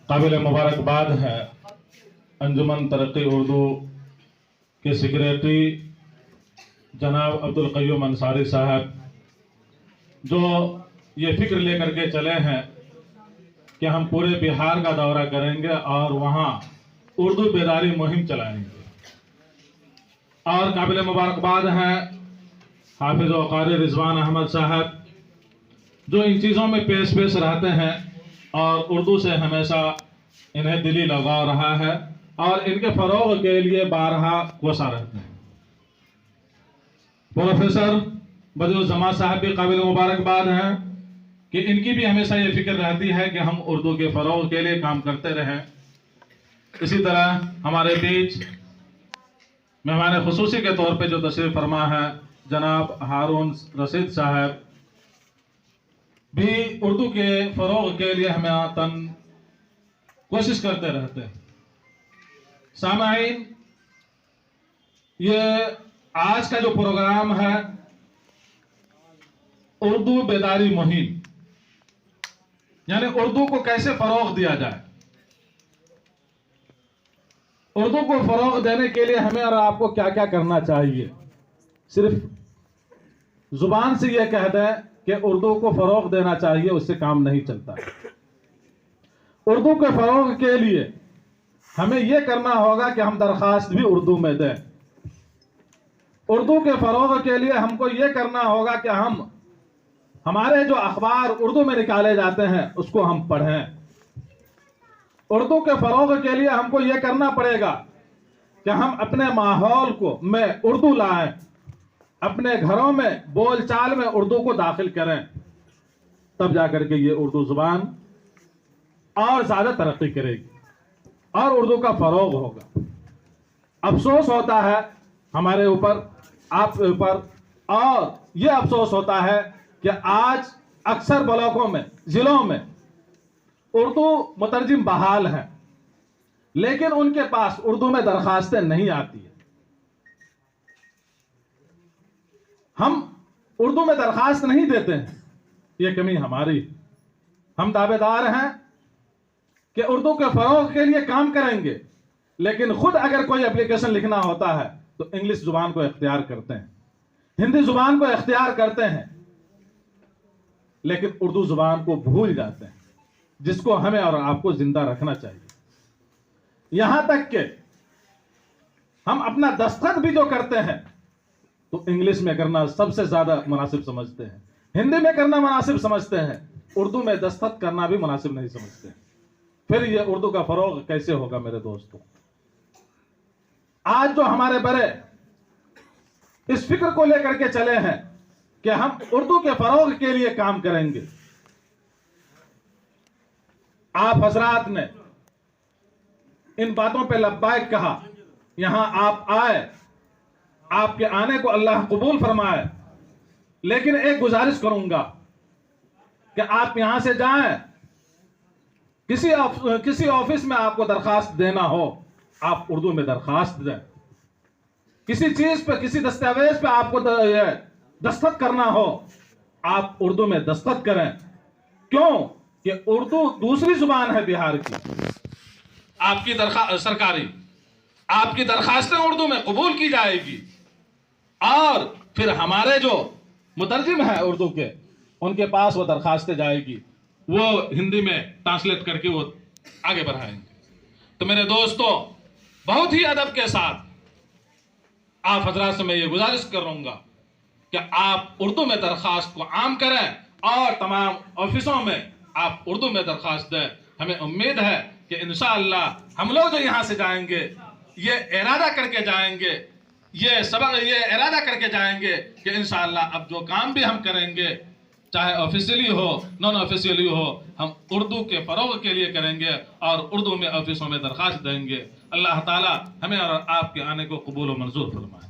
काबिल मुबारकबाद है अंजुमन तरक्की उर्दू के सेक्रेटरी जनाब अब्दुल क़य्यूम अंसारी साहब, जो ये फिक्र लेकर के चले हैं कि हम पूरे बिहार का दौरा करेंगे और वहाँ उर्दू बेदारी मुहिम चलाएंगे। और काबिल मुबारकबाद हैं हाफिज व क़ारी रिजवान अहमद साहब, जो इन चीज़ों में पेश रहते हैं और उर्दू से हमेशा इन्हें दिली लगाव रहा है और इनके फ़रोग़ के लिए बारहा कोसा रहते हैं। प्रोफेसर बदिउज़्ज़मा साहब भी काबिल मुबारकबाद हैं कि इनकी भी हमेशा ये फिक्र रहती है कि हम उर्दू के फ़रोग़ के लिए काम करते रहें। इसी तरह हमारे बीच मेहमान ख़ुसूसी के तौर पे जो तशरीफ़ फरमा है जनाब हारून रशीद साहब भी उर्दू के फ़रोग़ के लिए हमेशा कोशिश करते रहते हैं। सामाईन, ये आज का जो प्रोग्राम है उर्दू बेदारी मुहिम, यानी उर्दू को कैसे फ़रोग़ दिया जाए। उर्दू को फ़रोग़ देने के लिए हमें और आपको क्या क्या करना चाहिए। सिर्फ ज़ुबान से यह कह दें कि उर्दू को फ़रोग़ देना चाहिए, उससे काम नहीं चलता। उर्दू के फ़रोग़ के लिए हमें यह करना होगा कि हम दरख्वास्त भी उर्दू में दें। उर्दू के फ़रोग़ के लिए हमको यह करना होगा कि हम हमारे जो अखबार उर्दू में निकाले जाते हैं उसको हम पढ़ें। उर्दू के फ़रोग़ के लिए हमको यह करना पड़ेगा कि हम अपने माहौल को में उर्दू लाएं, अपने घरों में बोलचाल में उर्दू को दाखिल करें, तब जाकर के ये उर्दू ज़ुबान और ज़्यादा तरक्की करेगी और उर्दू का फ़रोग़ होगा। अफसोस होता है हमारे ऊपर, आप ऊपर, और ये अफसोस होता है कि आज अक्सर ब्लॉकों में, ज़िलों में उर्दू मुतरजिम बहाल हैं, लेकिन उनके पास उर्दू में दरख्वास्तें नहीं आती है। हम उर्दू में दरख्वास्त नहीं देते हैं, ये कमी हमारी। हम दावेदार हैं कि उर्दू के फ़रोग़ के लिए काम करेंगे, लेकिन खुद अगर कोई एप्लीकेशन लिखना होता है तो इंग्लिश ज़ुबान को इख्तियार करते हैं, हिंदी ज़ुबान को इख्तियार करते हैं, लेकिन उर्दू ज़ुबान को भूल जाते हैं, जिसको हमें और आपको जिंदा रखना चाहिए। यहां तक कि हम अपना दस्तखत भी जो करते हैं तो इंग्लिश में करना सबसे ज्यादा मुनासिब समझते हैं, हिंदी में करना मुनासिब समझते हैं, उर्दू में दस्तखत करना भी मुनासिब नहीं समझते। फिर ये उर्दू का फ़रोग़ कैसे होगा मेरे दोस्तों। आज जो हमारे बड़े इस फिक्र को लेकर के चले हैं कि हम उर्दू के फ़रोग़ के लिए काम करेंगे। आप हजरात ने इन बातों पे लब्बाइक कहा, यहां आप आए, आपके आने को अल्लाह कबूल फरमाए, लेकिन एक गुजारिश करूंगा कि आप यहां से जाएं, किसी ऑफिस में आपको दरखास्त देना हो आप उर्दू में दरखास्त दें, किसी चीज पे, किसी दस्तावेज पे आपको दस्तखत करना हो आप उर्दू में दस्तखत करें। क्यों कि उर्दू दूसरी जुबान है बिहार की। आपकी सरकारी आपकी दरखास्तें उर्दू में कबूल की जाएगी और फिर हमारे जो मुतरजिम है उर्दू के, उनके पास वो दरखास्तें जाएगी, वो हिंदी में ट्रांसलेट करके वो आगे बढ़ाएंगे। तो मेरे दोस्तों, बहुत ही अदब के साथ आप हजरात से मैं ये गुजारिश करूंगा कि आप उर्दू में दरखास्त को आम करें और तमाम ऑफिसों में आप उर्दू में दरखास्त दें। हमें उम्मीद है कि इंशाअल्लाह हम लोग जो यहाँ से जाएंगे ये इरादा करके जाएंगे, ये इरादा करके जाएंगे कि इंशाअल्लाह अब जो काम भी हम करेंगे, चाहे ऑफिशियली हो नॉन ऑफिशियली हो, हम उर्दू के फ़रोग़ के लिए करेंगे और उर्दू में ऑफिसों में दरखास्त देंगे। अल्लाह ताला हमें और आपके आने को कबूल व मंजूर फरमाए।